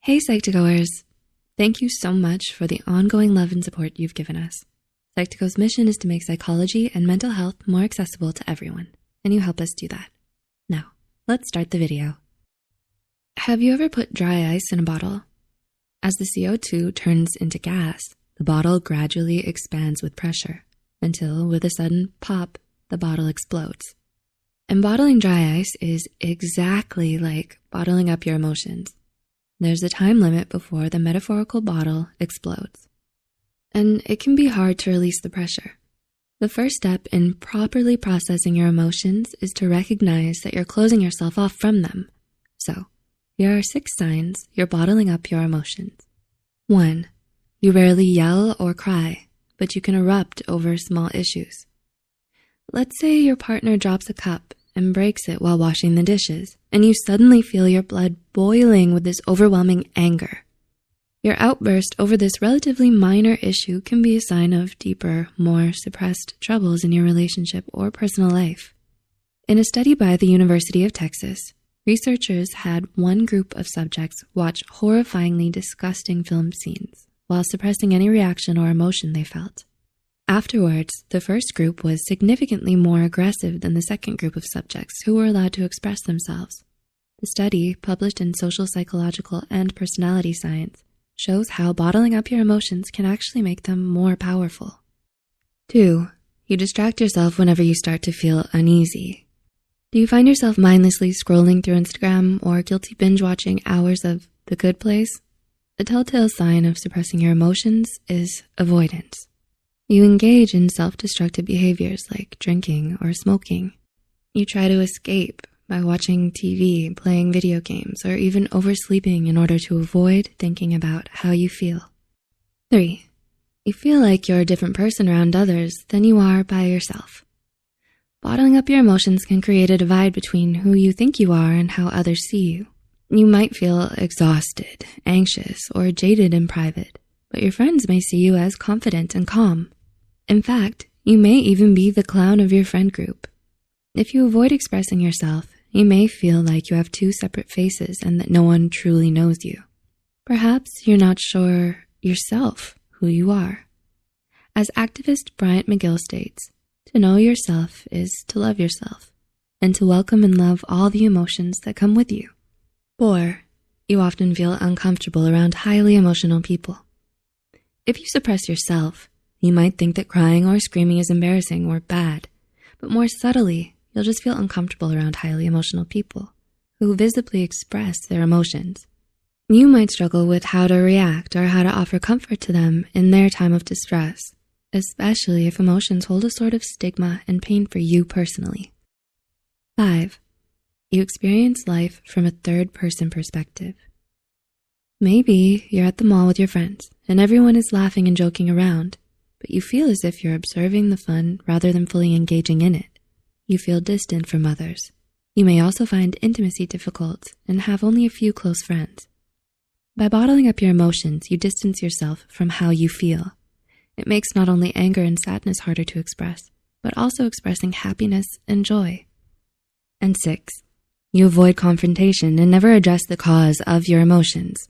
Hey Psych2Goers, thank you so much for the ongoing love and support you've given us. Psych2Go's mission is to make psychology and mental health more accessible to everyone, and you help us do that. Now, let's start the video. Have you ever put dry ice in a bottle? As the CO2 turns into gas, the bottle gradually expands with pressure until, with a sudden pop, the bottle explodes. And bottling dry ice is exactly like bottling up your emotions. There's a time limit before the metaphorical bottle explodes. And it can be hard to release the pressure. The first step in properly processing your emotions is to recognize that you're closing yourself off from them. So, here are 6 signs you're bottling up your emotions. 1. You rarely yell or cry, but you can erupt over small issues. Let's say your partner drops a cup and breaks it while washing the dishes, and you suddenly feel your blood boiling with this overwhelming anger. Your outburst over this relatively minor issue can be a sign of deeper, more suppressed troubles in your relationship or personal life. In a study by the University of Texas, researchers had one group of subjects watch horrifyingly disgusting film scenes while suppressing any reaction or emotion they felt. Afterwards, the first group was significantly more aggressive than the second group of subjects who were allowed to express themselves. The study, published in Social Psychological and Personality Science, shows how bottling up your emotions can actually make them more powerful. 2. You distract yourself whenever you start to feel uneasy. Do you find yourself mindlessly scrolling through Instagram or guilty binge-watching hours of The Good Place? A telltale sign of suppressing your emotions is avoidance. You engage in self-destructive behaviors like drinking or smoking. You try to escape by watching TV, playing video games, or even oversleeping in order to avoid thinking about how you feel. 3. You feel like you're a different person around others than you are by yourself. Bottling up your emotions can create a divide between who you think you are and how others see you. You might feel exhausted, anxious, or jaded in private, but your friends may see you as confident and calm. In fact, you may even be the clown of your friend group. If you avoid expressing yourself, you may feel like you have 2 separate faces and that no one truly knows you. Perhaps you're not sure yourself who you are. As activist Bryant McGill states, to know yourself is to love yourself and to welcome and love all the emotions that come with you. 4. You often feel uncomfortable around highly emotional people. If you suppress yourself, you might think that crying or screaming is embarrassing or bad, but more subtly, you'll just feel uncomfortable around highly emotional people who visibly express their emotions. You might struggle with how to react or how to offer comfort to them in their time of distress, especially if emotions hold a sort of stigma and pain for you personally. 5. You experience life from a third-person perspective. Maybe you're at the mall with your friends and everyone is laughing and joking around, but you feel as if you're observing the fun rather than fully engaging in it. You feel distant from others. You may also find intimacy difficult and have only a few close friends. By bottling up your emotions, you distance yourself from how you feel. It makes not only anger and sadness harder to express, but also expressing happiness and joy. And 6, you avoid confrontation and never address the cause of your emotions.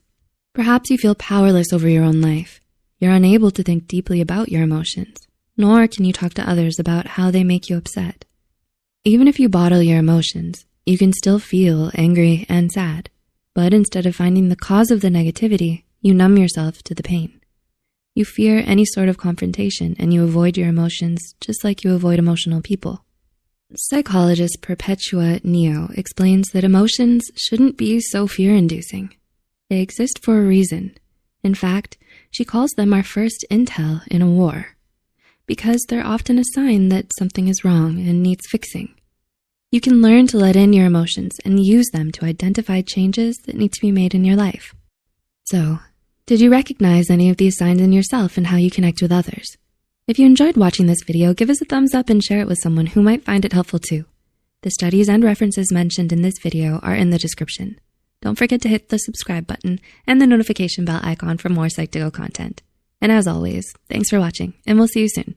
Perhaps you feel powerless over your own life. You're unable to think deeply about your emotions, nor can you talk to others about how they make you upset. Even if you bottle your emotions, you can still feel angry and sad, but instead of finding the cause of the negativity, you numb yourself to the pain. You fear any sort of confrontation and you avoid your emotions just like you avoid emotional people. Psychologist Perpetua Neo explains that emotions shouldn't be so fear-inducing. They exist for a reason. In fact, she calls them our first intel in a war, because they're often a sign that something is wrong and needs fixing. You can learn to let in your emotions and use them to identify changes that need to be made in your life. So, did you recognize any of these signs in yourself and how you connect with others? If you enjoyed watching this video, give us a thumbs up and share it with someone who might find it helpful too. The studies and references mentioned in this video are in the description. Don't forget to hit the subscribe button and the notification bell icon for more Psych2Go content. And as always, thanks for watching, and we'll see you soon.